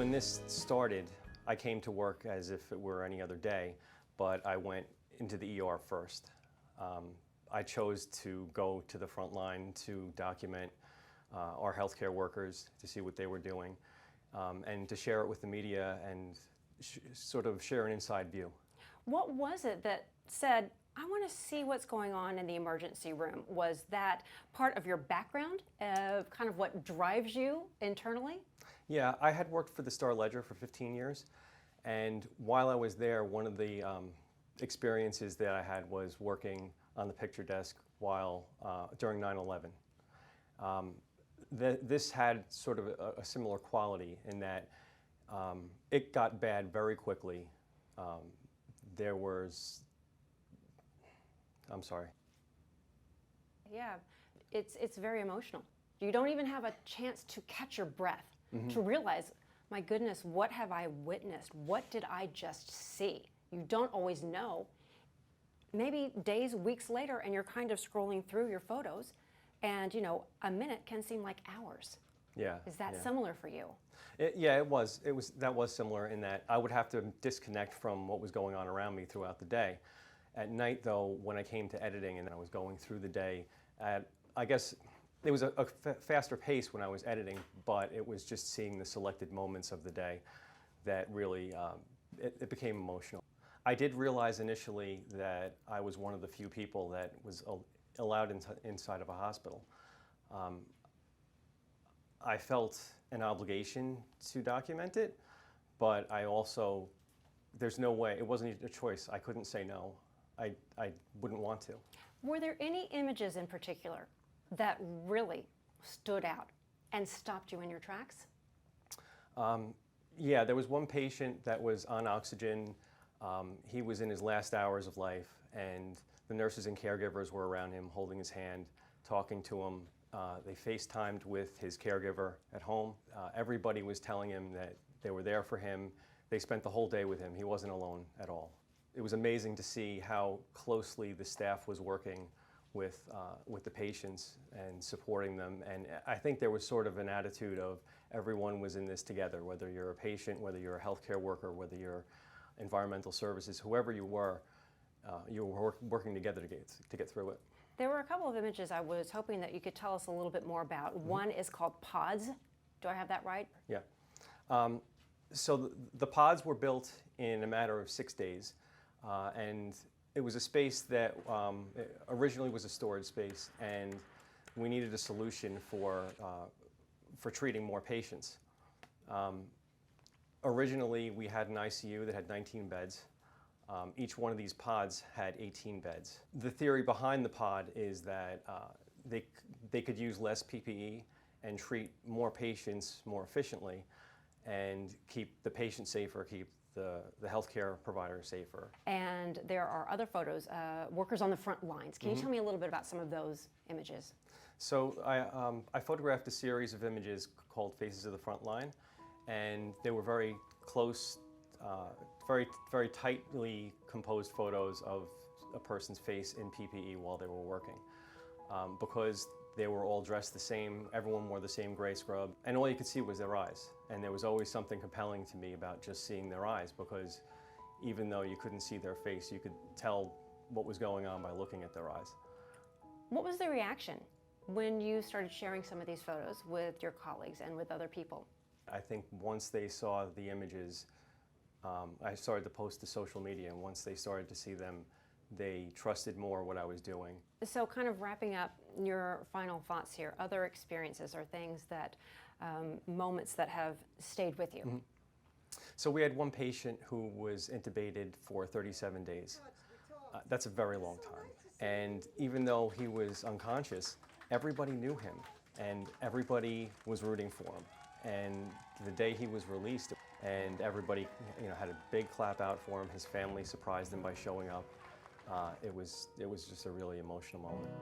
When this started, I came to work as if it were any other day, but I went into the ER first. I chose to go to the front line to document our healthcare workers, to see what they were doing, and to share it with the media and sort of share an inside view. What was it that said, I want to see what's going on in the emergency room? Was that part of your background, of kind of what drives you internally? Yeah, I had worked for the Star-Ledger for 15 years, and while I was there, one of the experiences that I had was working on the picture desk while during 9/11. This had sort of a similar quality in that it got bad very quickly. I'm sorry. Yeah, it's very emotional. You don't even have a chance to catch your breath, to realize, my goodness, what have I witnessed? What did I just see? You don't always know. Maybe days, weeks later, and you're kind of scrolling through your photos, and a minute can seem like hours. Yeah. Is that similar for you? Yeah, it was. That was similar in that I would have to disconnect from what was going on around me throughout the day. At night, though, when I came to editing and I was going through the day, I guess it was a faster pace when I was editing, but it was just seeing the selected moments of the day that really, it became emotional. I did realize initially that I was one of the few people that was allowed inside of a hospital. I felt an obligation to document it, but I also, there's no way, it wasn't a choice. I couldn't say no. I wouldn't want to. Were there any images in particular that really stood out and stopped you in your tracks? Yeah, there was one patient that was on oxygen. He was in his last hours of life, and the nurses and caregivers were around him, holding his hand, talking to him. They FaceTimed with his caregiver at home. Everybody was telling him that they were there for him. They spent the whole day with him. He wasn't alone at all. It was amazing to see how closely the staff was working with the patients and supporting them. And I think there was sort of an attitude of everyone was in this together, whether you're a patient, whether you're a healthcare worker, whether you're environmental services, whoever you were working together to get through it. There were a couple of images I was hoping that you could tell us a little bit more about. One is called pods. Do I have that right? Yeah. So the pods were built in a matter of 6 days. And it was a space that originally was a storage space, and we needed a solution for treating more patients. Originally, we had an ICU that had 19 beds. Each one of these pods had 18 beds. The theory behind the pod is that they could use less PPE and treat more patients more efficiently and keep the patient safer, keep the healthcare provider safer. And there are other photos, workers on the front lines. Can you tell me a little bit about some of those images? So I photographed a series of images called Faces of the Front Line, and they were very close, very tightly composed photos of a person's face in PPE while they were working. Because they were all dressed the same, everyone wore the same gray scrub, and all you could see was their eyes. And there was always something compelling to me about just seeing their eyes, because even though you couldn't see their face, you could tell what was going on by looking at their eyes. What was the reaction when you started sharing some of these photos with your colleagues and with other people? I think once they saw the images, I started to post to social media, and once they started to see them, they trusted more what I was doing. So kind of wrapping up your final thoughts here, other experiences or things that, moments that have stayed with you. So we had one patient who was intubated for 37 days. That's a very long time. And even though he was unconscious, everybody knew him and everybody was rooting for him. And the day he was released, and everybody had a big clap out for him. His family surprised him by showing up. It was just a really emotional moment.